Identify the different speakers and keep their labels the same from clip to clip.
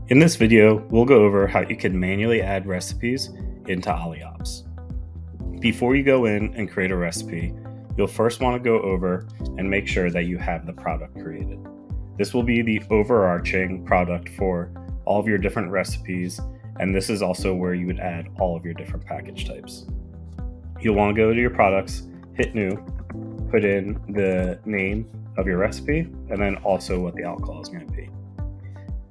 Speaker 1: In this video, we'll go over how you can manually add recipes into Ollie Ops. Before you go in and create a recipe, you'll first want to go over and make sure that you have the product created. This will be the overarching product for all of your different recipes, and this is also where you would add all of your different package types. You'll want to go to your products, hit new, put in the name of your recipe, and then also what the alcohol is going to be.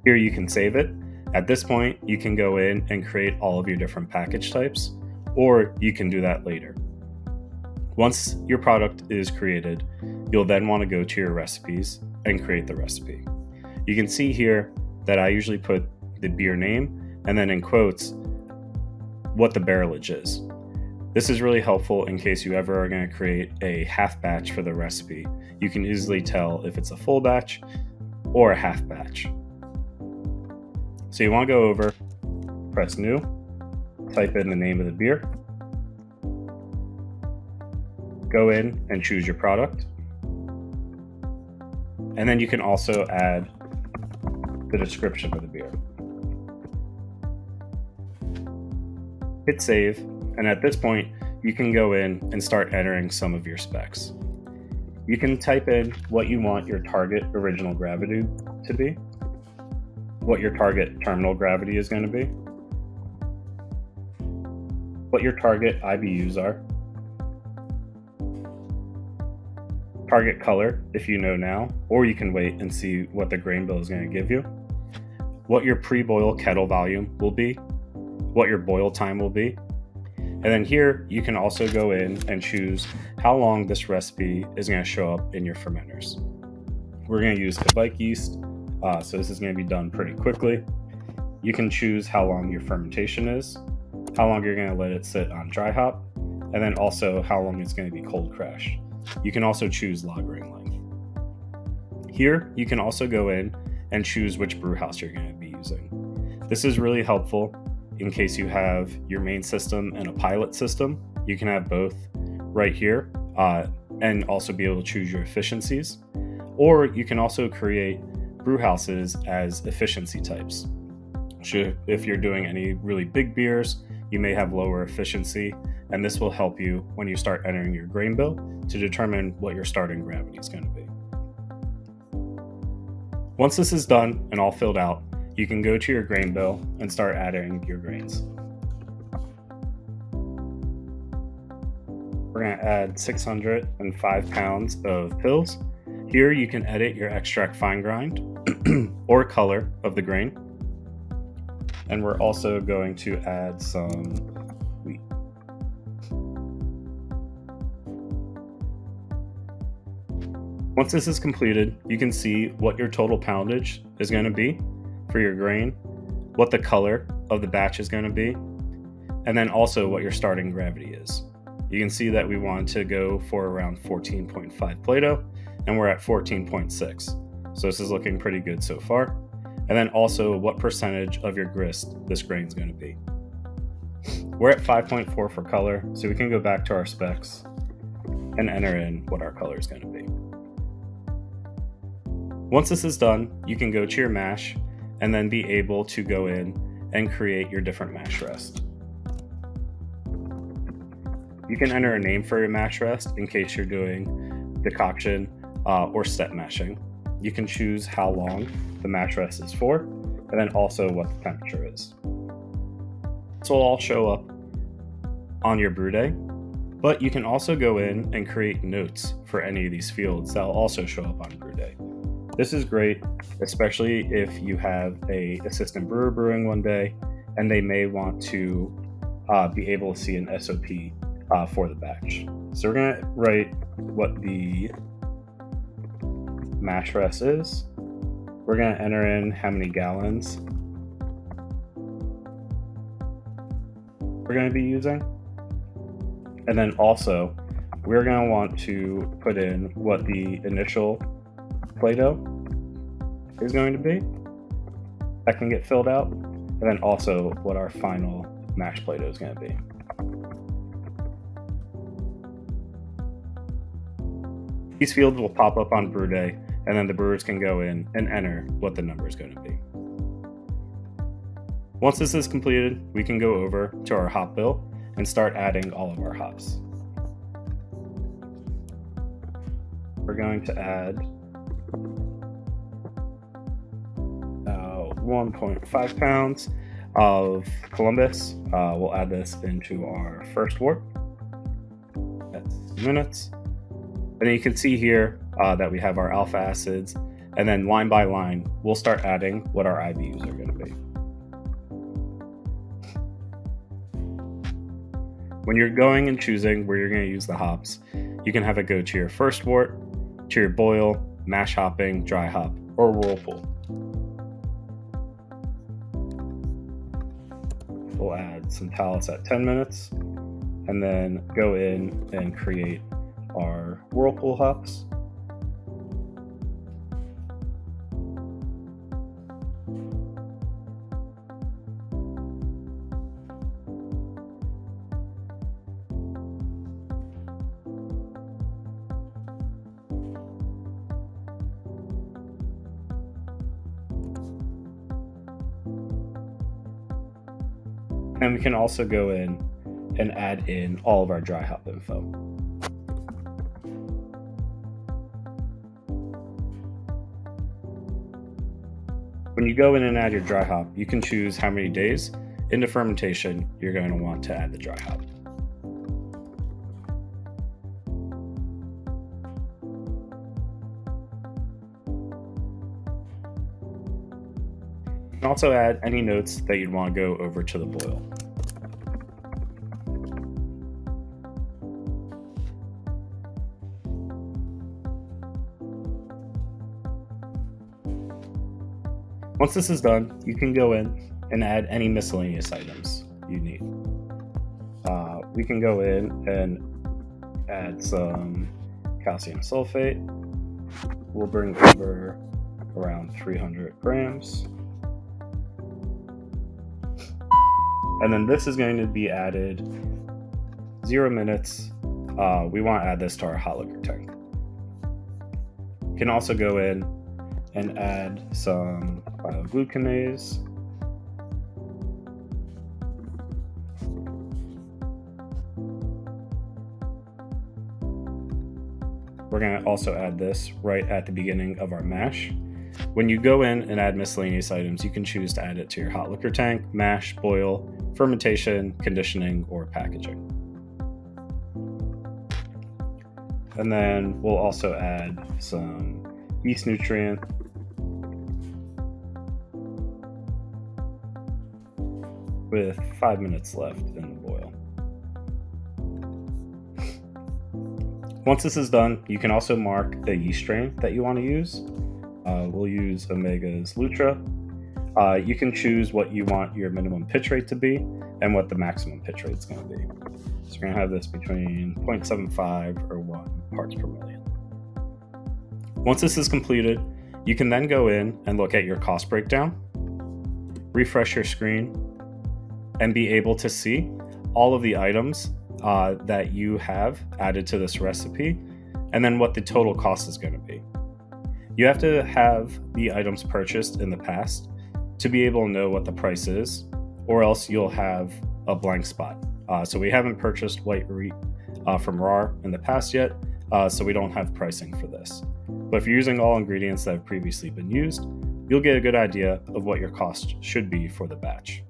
Speaker 1: Here you can save it. At this point, you can go in and create all of your different package types, or you can do that later. Once your product is created, you'll then want to go to your recipes and create the recipe. You can see here that I usually put the beer name and then in quotes what the barrelage is. This is really helpful in case you ever are going to create a half batch for the recipe. You can easily tell if it's a full batch or a half batch. So you want to go over, press new, type in the name of the beer, go in and choose your product, and then you can also add the description of the beer. Hit save, and at this point you can go in and start entering some of your specs. You can type in what you want your target original gravity to be, what your target terminal gravity is going to be, what your target IBUs are, target color if you know now, or you can wait and see what the grain bill is going to give you, what your pre-boil kettle volume will be, what your boil time will be, and then here you can also go in and choose how long this recipe is going to show up in your fermenters. We're going to use Kvike yeast, so this is going to be done pretty quickly. You can choose how long your fermentation is, how long you're going to let it sit on dry hop, and then also how long it's going to be cold crashed. You can also choose lagering length. Here, you can also go in and choose which brew house you're going to be using. This is really helpful in case you have your main system and a pilot system. You can have both right here and also be able to choose your efficiencies. Or you can also create brew houses as efficiency types. So if you're doing any really big beers, you may have lower efficiency, and this will help you when you start entering your grain bill to determine what your starting gravity is going to be. Once this is done and all filled out, you can go to your grain bill and start adding your grains. We're going to add 605 pounds of pills. Here you can edit your extract fine grind or color of the grain. And we're also going to add some wheat. Once this is completed, you can see what your total poundage is going to be for your grain, what the color of the batch is going to be, and then also what your starting gravity is. You can see that we want to go for around 14.5 Plato, and we're at 14.6. So this is looking pretty good so far. And then also what percentage of your grist this grain is going to be. We're at 5.4 for color, so we can go back to our specs and enter in what our color is going to be. Once this is done, you can go to your mash and then be able to go in and create your different mash rest. You can enter a name for your mash rest in case you're doing decoction or step mashing. You can choose how long the mash rest is for, and then also what the temperature is. This will all show up on your brew day, but you can also go in and create notes for any of these fields that will also show up on brew day. This is great, especially if you have an assistant brewer brewing one day, and they may want to be able to see an SOP for the batch. So we're going to write what the mash rest is. We're going to enter in how many gallons we're going to be using. And then also, we're going to want to put in what the initial Play-Doh is going to be. That can get filled out. And then also what our final mashed Play-Doh is going to be. These fields will pop up on brew day, and then the brewers can go in and enter what the number is going to be. Once this is completed, we can go over to our hop bill and start adding all of our hops. We're going to add 1.5 pounds of Columbus. We'll add this into our first wort. That's 2 minutes. And then you can see here that we have our alpha acids, and then line by line, we'll start adding what our IBUs are going to be. When you're going and choosing where you're going to use the hops, you can have it go to your first wort, to your boil, mash hopping, dry hop, or whirlpool. We'll add some tallows at 10 minutes, and then go in and create our whirlpool hops. And we can also go in and add in all of our dry hop info. When you go in and add your dry hop, you can choose how many days into fermentation you're going to want to add the dry hop. You can also add any notes that you'd want to go over to the boil. Once this is done, you can go in and add any miscellaneous items you need. We can go in and add some calcium sulfate. We'll bring over around 300 grams. And then this is going to be added 0 minutes. We want to add this to our hot liquor tank. You can also go in and add some bioglucanase. We're going to also add this right at the beginning of our mash. When you go in and add miscellaneous items, you can choose to add it to your hot liquor tank, mash, boil, fermentation, conditioning, or packaging. And then we'll also add some yeast nutrient. With 5 minutes left in the boil. Once this is done, you can also mark the yeast strain that you want to use. We'll use Omega's Lutra. You can choose what you want your minimum pitch rate to be and what the maximum pitch rate is going to be. So we're going to have this between 0.75 or 1 parts per million. Once this is completed, you can then go in and look at your cost breakdown, refresh your screen, and be able to see all of the items that you have added to this recipe, and then what the total cost is going to be. You have to have the items purchased in the past to be able to know what the price is, or else you'll have a blank spot. So we haven't purchased white wheat from RAR in the past yet, so we don't have pricing for this. But if you're using all ingredients that have previously been used, you'll get a good idea of what your cost should be for the batch.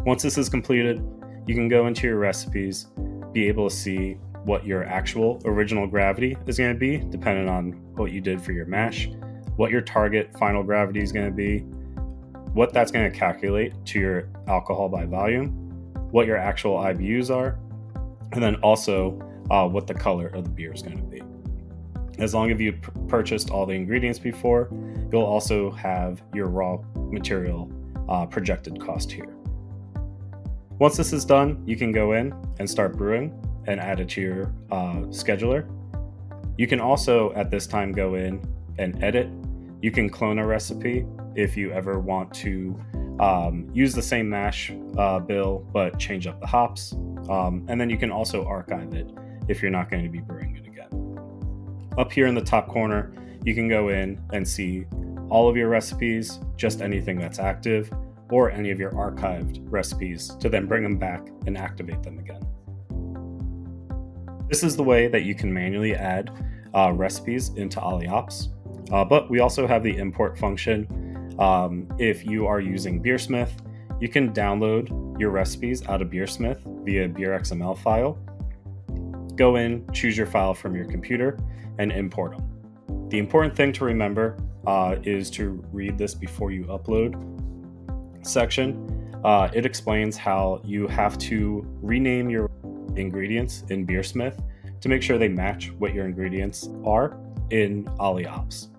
Speaker 1: Once this is completed, you can go into your recipes, be able to see what your actual original gravity is going to be, depending on what you did for your mash, what your target final gravity is going to be, what that's going to calculate to your alcohol by volume, what your actual IBUs are, and then also what the color of the beer is going to be. As long as you've purchased all the ingredients before, you'll also have your raw material projected cost here. Once this is done, you can go in and start brewing and add it to your scheduler. You can also, at this time, go in and edit. You can clone a recipe if you ever want to use the same mash bill, but change up the hops. And then you can also archive it if you're not going to be brewing it again. Up here in the top corner, you can go in and see all of your recipes, just anything that's active, or else you'll have a blank spot. or any of your archived recipes to then bring them back and activate them again. This is the way that you can manually add recipes into Ollie Ops, but we also have the import function. If you are using Beersmith, you can download your recipes out of Beersmith via BeerXML file. Go in, choose your file from your computer, and import them. The important thing to remember is to read this before you upload section. It explains how you have to rename your ingredients in Beersmith to make sure they match what your ingredients are in Ollie Ops.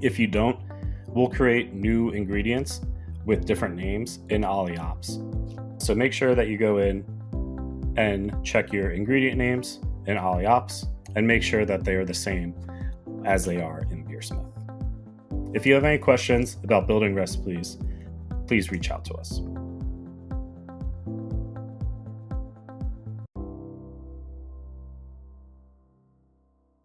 Speaker 1: If you don't, we'll create new ingredients with different names in Ollie Ops. So make sure that you go in and check your ingredient names in Ollie Ops and make sure that they are the same as they are in Beersmith. If you have any questions about building recipes, please reach out to us.